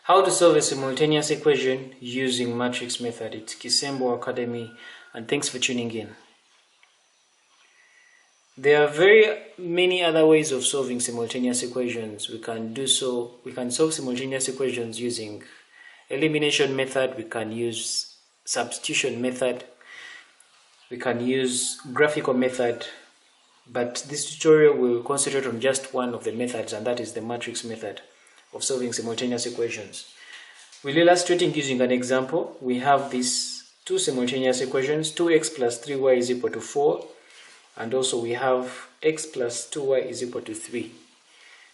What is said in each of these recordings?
How to solve a simultaneous equation using matrix method. It's Kisembo Academy, and thanks for tuning in. There are very many other ways of solving simultaneous equations. We can solve simultaneous equations using elimination method, we can use substitution method, we can use graphical method, but this tutorial will concentrate on just one of the methods, and that is the matrix method of solving simultaneous equations. We'll illustrate using an example. We have these two simultaneous equations, 2x plus 3y is equal to 4, and also we have x plus 2y is equal to 3.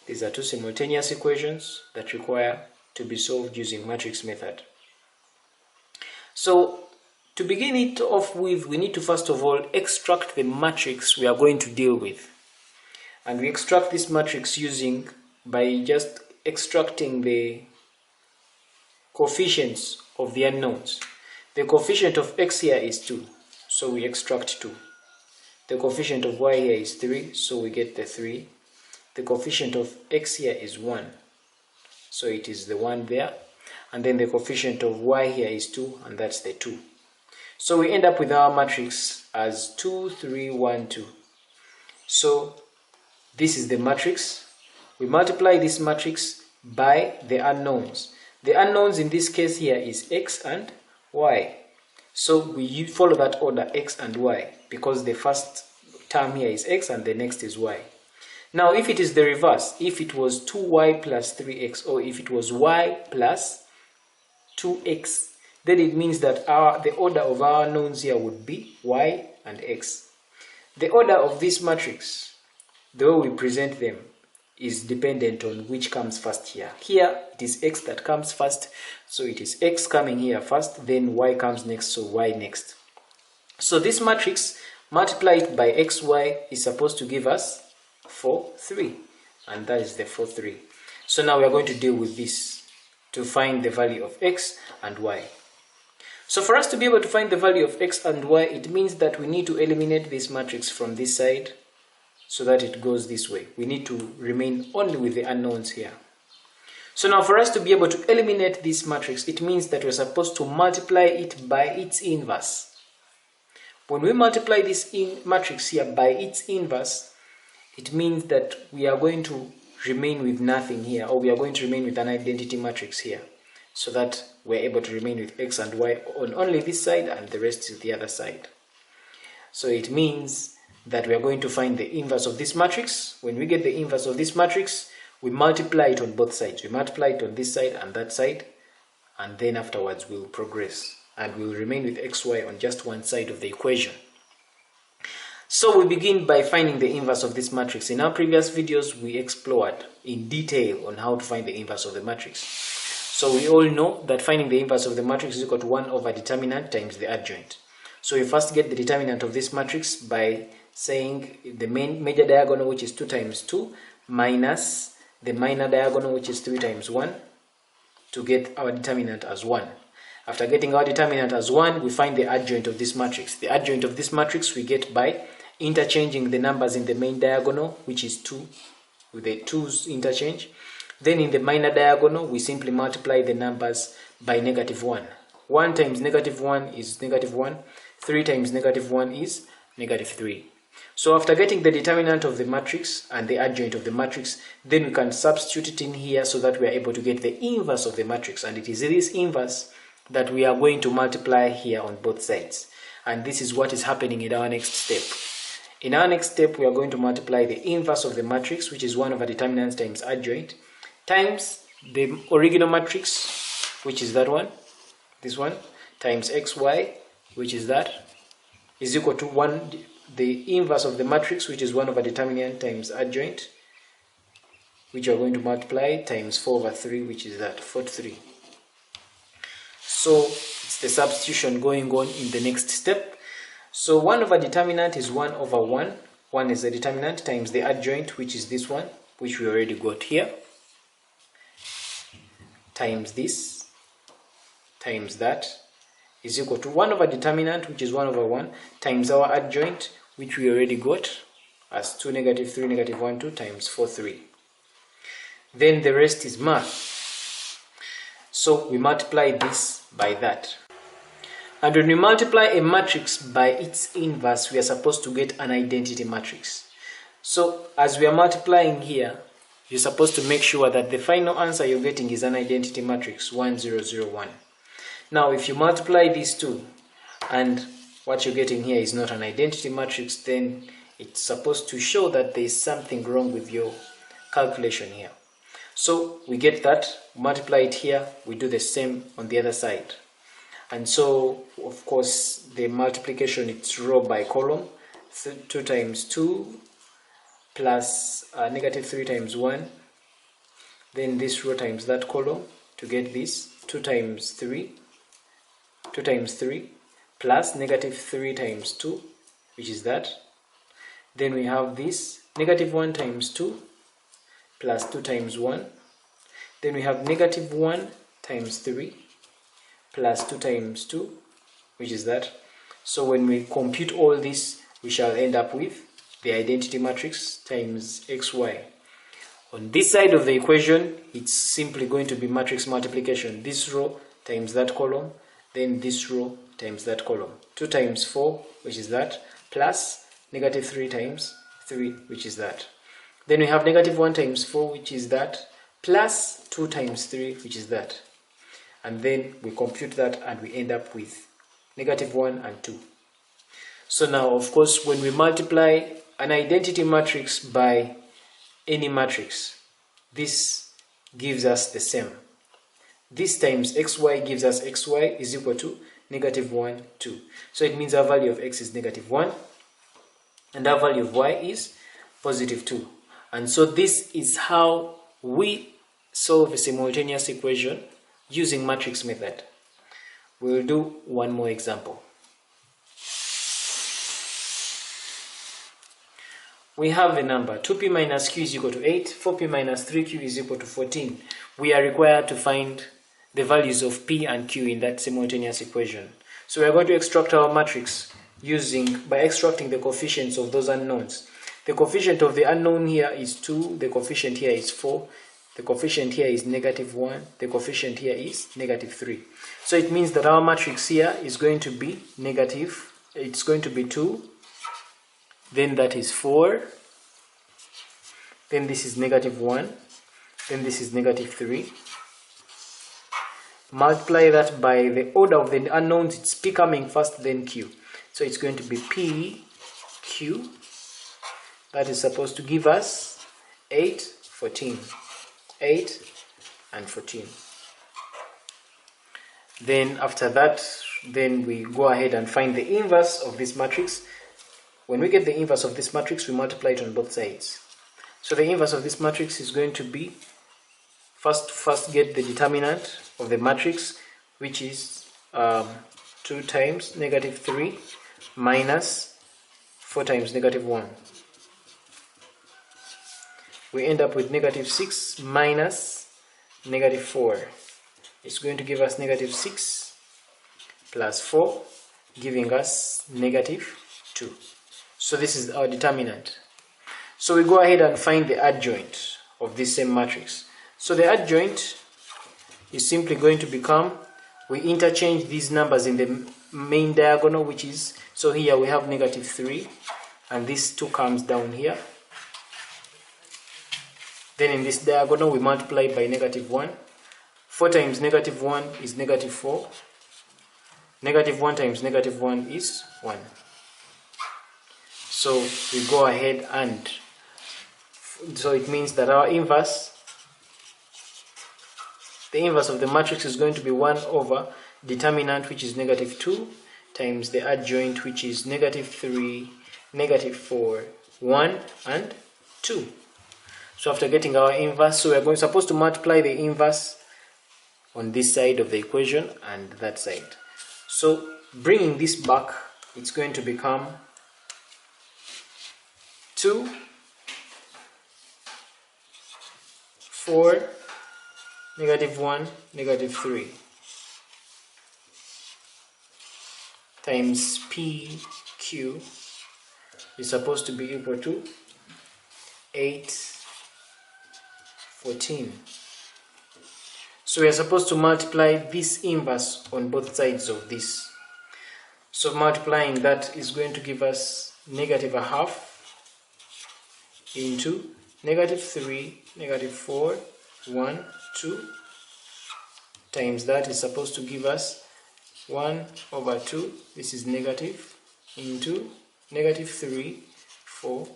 These are two simultaneous equations that require to be solved using matrix method. So to begin it off with, we need to first of all extract the matrix we are going to deal with. And we extract this matrix by just extracting the coefficients of the unknowns. The coefficient of x here is 2, so we extract 2. The coefficient of y here is 3, so we get the 3. The coefficient of x here is 1, so it is the 1 there. And then the coefficient of y here is 2, and that's the 2. So we end up with our matrix as 2, 3, 1, 2. So this is the matrix. We multiply this matrix by the unknowns. The unknowns in this case here is x and y. So we follow that order, x and y, because the first term here is x and the next is y. Now if it is the reverse, if it was 2y plus 3x, or if it was y plus 2x, then it means that the order of our unknowns here would be y and x. The order of this matrix, the way we present them, is dependent on which comes first here. Here it is x that comes first, so it is x coming here first, then y comes next, so y next. So this matrix multiplied by xy is supposed to give us 4, 3, and that is the 4, 3. So now we are going to deal with this to find the value of x and y. So for us to be able to find the value of x and y, it means that we need to eliminate this matrix from this side so that it goes this way. We need to remain only with the unknowns here. So now for us to be able to eliminate this matrix, it means that we're supposed to multiply it by its inverse. When we multiply this matrix here by its inverse, it means that we are going to remain with nothing here, or we are going to remain with an identity matrix here, so that we're able to remain with x and y on only this side and the rest is the other side. So it means that we are going to find the inverse of this matrix. When we get the inverse of this matrix, we multiply it on both sides. We multiply it on this side and that side, and then afterwards we'll progress and we'll remain with xy on just one side of the equation. So we begin by finding the inverse of this matrix. In our previous videos, we explored in detail on how to find the inverse of the matrix. So we all know that finding the inverse of the matrix is equal to 1 over determinant times the adjoint. So we first get the determinant of this matrix by saying the major diagonal, which is 2 times 2, minus the minor diagonal, which is 3 times 1, to get our determinant as 1. After getting our determinant as 1, we find the adjoint of this matrix. The adjoint of this matrix we get by interchanging the numbers in the main diagonal, which is 2, with the 2's interchange. Then in the minor diagonal, we simply multiply the numbers by negative 1. 1 times negative 1 is negative 1. 3 times negative 1 is negative 3. So after getting the determinant of the matrix and the adjoint of the matrix, then we can substitute it in here so that we are able to get the inverse of the matrix. And it is this inverse that we are going to multiply here on both sides. And this is what is happening in our next step. In our next step, we are going to multiply the inverse of the matrix, which is 1 over determinant times adjoint, times the original matrix, which is that one, this one, times xy, which is that, is equal to 1, the inverse of the matrix, which is 1 over determinant times adjoint, which we are going to multiply, times 4 over 3, which is that, 4, 3. So it's the substitution going on in the next step. So 1 over determinant is 1 over 1. 1 is the determinant times the adjoint, which is this one, which we already got here, times this, times that, is equal to 1 over determinant, which is 1 over 1, times our adjoint, which we already got as 2, negative 3, negative 1, 2, times 4, 3. Then the rest is math. So we multiply this by that. And when we multiply a matrix by its inverse, we are supposed to get an identity matrix. So as we are multiplying here, you're supposed to make sure that the final answer you're getting is an identity matrix 1 0 0 1. Now if you multiply these two and what you're getting here is not an identity matrix, then it's supposed to show that there is something wrong with your calculation here. So we get that, multiply it here, we do the same on the other side. And so of course the multiplication, it's row by column. 2 times 2 plus negative 3 times 1, then this row times that column to get this 2 times 3 plus negative 3 times 2, which is that. Then we have this negative 1 times 2 plus 2 times 1. Then we have negative 1 times 3 plus 2 times 2, which is that. So when we compute all this, we shall end up with the identity matrix times xy. On this side of the equation, it's simply going to be matrix multiplication. This row times that column, then this row times that column. 2 times 4, which is that, plus negative 3 times 3, which is that. Then we have negative 1 times 4, which is that, plus 2 times 3, which is that. And then we compute that and we end up with negative 1 and 2. So now, of course, when we multiply an identity matrix by any matrix, this gives us the same. This times xy gives us xy is equal to negative 1, 2. So it means our value of x is negative 1 and our value of y is positive 2. And so this is how we solve a simultaneous equation using matrix method. We'll do one more example. We have a number 2p minus q is equal to 8, 4p minus 3q is equal to 14. We are required to find the values of p and q in that simultaneous equation. So we are going to extract our matrix by extracting the coefficients of those unknowns. The coefficient of the unknown here is 2, the coefficient here is 4, the coefficient here is negative 1, the coefficient here is negative 3. So it means that our matrix here is going to be negative, it's going to be 2, then that is 4, then this is negative 1, then this is negative 3. Multiply that by the order of the unknowns, it's p coming first, then q. So it's going to be p, q, that is supposed to give us 8, 14. 8 and 14. Then after that, then we go ahead and find the inverse of this matrix. When we get the inverse of this matrix, we multiply it on both sides. So the inverse of this matrix is going to be, first get the determinant of the matrix, which is 2 times negative 3 minus 4 times negative 1. We end up with negative 6 minus negative 4. It's going to give us negative 6 plus 4, giving us negative 2. So this is our determinant. So we go ahead and find the adjoint of this same matrix. So the adjoint is simply going to become, we interchange these numbers in the main diagonal, which is, so here we have negative 3, and this 2 comes down here. Then in this diagonal we multiply by negative 1. 4 times negative 1 is negative 4. Negative 1 times negative 1 is 1. So we go ahead and, so it means that our inverse, the inverse of the matrix is going to be 1 over determinant, which is negative 2, times the adjoint, which is negative 3, negative 4, 1 and 2. So after getting our inverse, so we are supposed to multiply the inverse on this side of the equation and that side. So bringing this back, it's going to become 2, 4, negative 1, negative 3 times PQ is supposed to be equal to 8, 14. So we are supposed to multiply this inverse on both sides of this. So multiplying that is going to give us negative a half into negative 3, negative 4, 1, 2, times that is supposed to give us 1 over 2, this is negative, into negative 3, 4,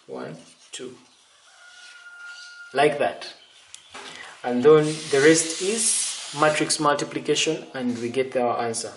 1, 2. Like that. And then the rest is matrix multiplication and we get our answer.